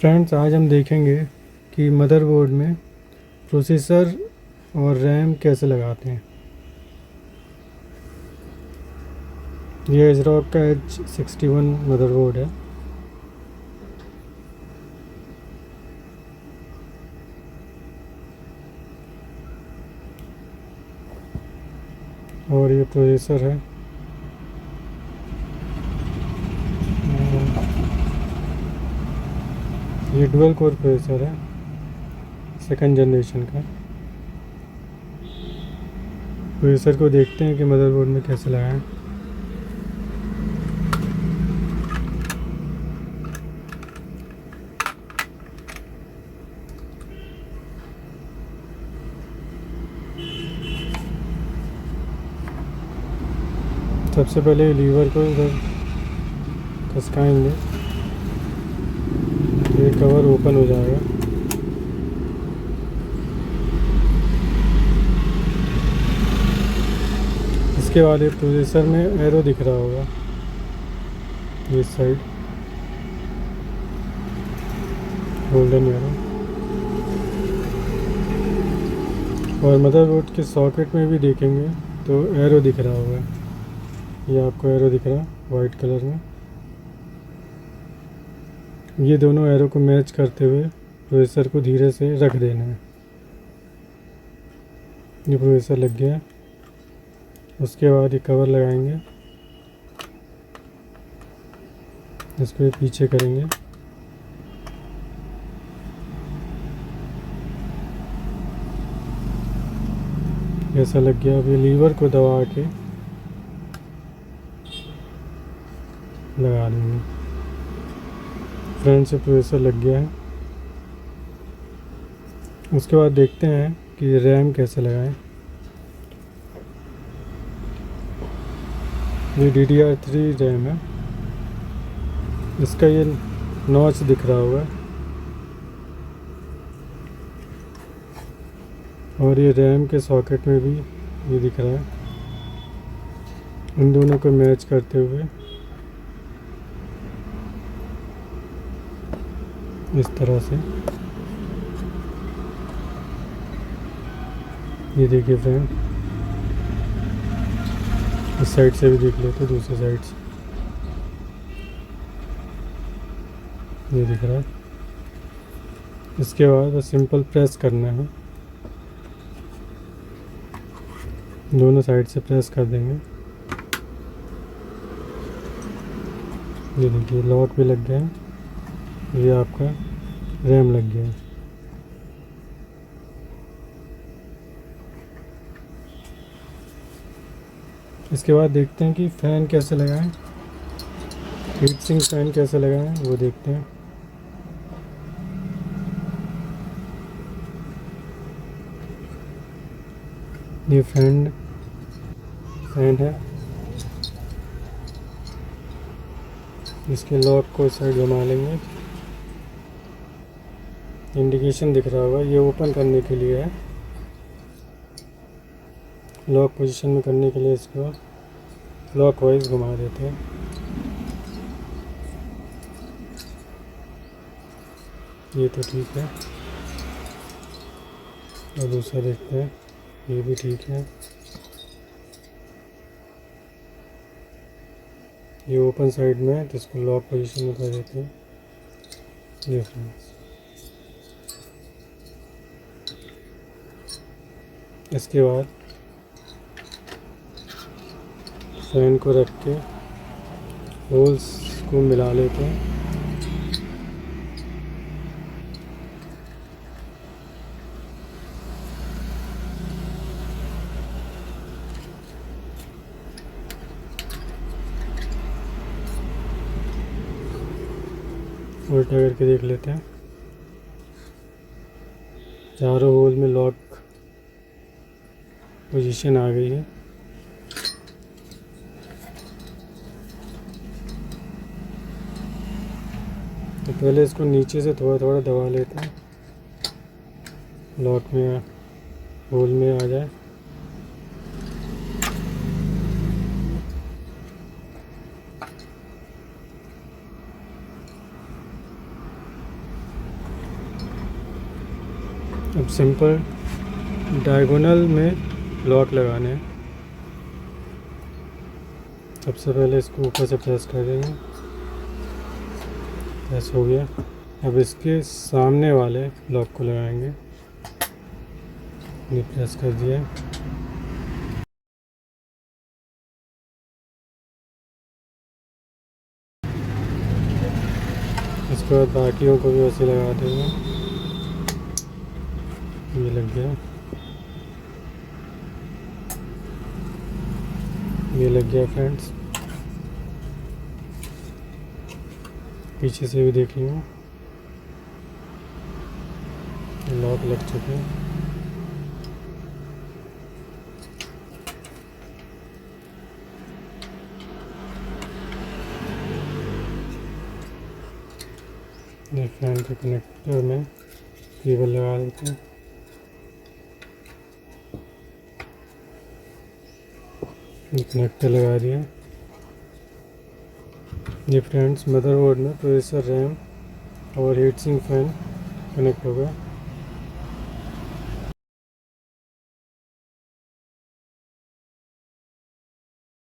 Friends, आज हम देखेंगे कि मदरबोर्ड में प्रोसेसर और रैम कैसे लगाते हैं। ये एज़रॉक का H61 मदरबोर्ड है। और ये प्रोसेसर है। ये डुअल कोर प्रोसेसर है, सेकंड जनरेशन का। प्रोसेसर को देखते हैं कि मदरबोर्ड में कैसे लगाएं। सबसे पहले लीवर को इधर खसकाएंगे, ये कवर ओपन हो जाएगा। इसके बाद ये प्रोसेसर में एरो दिख रहा होगा, ये साइड गोल्डन एरो। और मदरबोर्ड के सॉकेट में भी देखेंगे तो एरो दिख रहा होगा, ये आपको एरो दिख रहा है वाइट कलर में। ये दोनों एरो को मैच करते हुए प्रोसेसर को धीरे से रख देना है। ये प्रोसेसर लग गया है। उसके बाद ये कवर लगाएंगे, इसको ये पीछे करेंगे। ऐसा लग गया। अब ये लीवर को दबा के लगा देंगे। फ्रंट से प्रोसेसर लग गया है। उसके बाद देखते हैं कि रैम कैसे लगाएं। ये DDR3 रैम है। इसका ये नॉच दिख रहा होगा। और ये रैम के सॉकेट में भी ये दिख रहा है। इन दोनों को मैच करते हुए इस तरह से, ये देखिए फ्रेंड, इस साइड से भी देख लेते, दूसरी साइड से ये दिख रहा है। इसके बाद बस सिंपल प्रेस करना है, दोनों साइड से प्रेस कर देंगे। ये देखिए लॉक भी लग गया है। ये आपका रैम लग गया है। इसके बाद देखते हैं कि फ़ैन कैसे लगाएं, हीट सिंक फ़ैन कैसे लगाएं वो देखते हैं। ये फैन है। इसके लॉक को साइड घुमा लेंगे। इंडिकेशन दिख रहा होगा, ये ओपन करने के लिए है। लॉक पोजीशन में करने के लिए इसको क्लॉक वाइज घुमा देते हैं। ये तो ठीक है। और दूसरा देखते हैं, ये भी ठीक है। ये ओपन साइड में है तो इसको लॉक पोजीशन में कर देते हैं। ये फ्रेंड्स, इसके बाद फैन को रख के होल्स को मिला लेते हैं। उल्टा करके देख लेते हैं। चारों होल में लॉक पोजीशन आ गई है। तो पहले इसको नीचे से थोड़ा थोड़ा दबा लेते हैं, लॉक में होल में आ जाए। अब सिंपल डायगोनल में लॉक लगाने हैं। सबसे पहले इसको ऊपर से प्रेस कर देंगे, प्रेस हो गया। अब इसके सामने वाले लॉक को लगाएंगे, ये प्रेस कर दिया। इसके बाद बाकियों को भी वैसे लगा देंगे। ये लग गया, ये लग गया फ्रेंड्स। पीछे से भी देख लियो, लॉक लग चुके हैं। ये फैन के कनेक्टर में केबल लगा देते हैं। ये कनेक्टर लगा दिया। ये फ्रेंड्स मदरबोर्ड में प्रोसेसर, रैम और हीट सिंक फैन कनेक्ट होगा।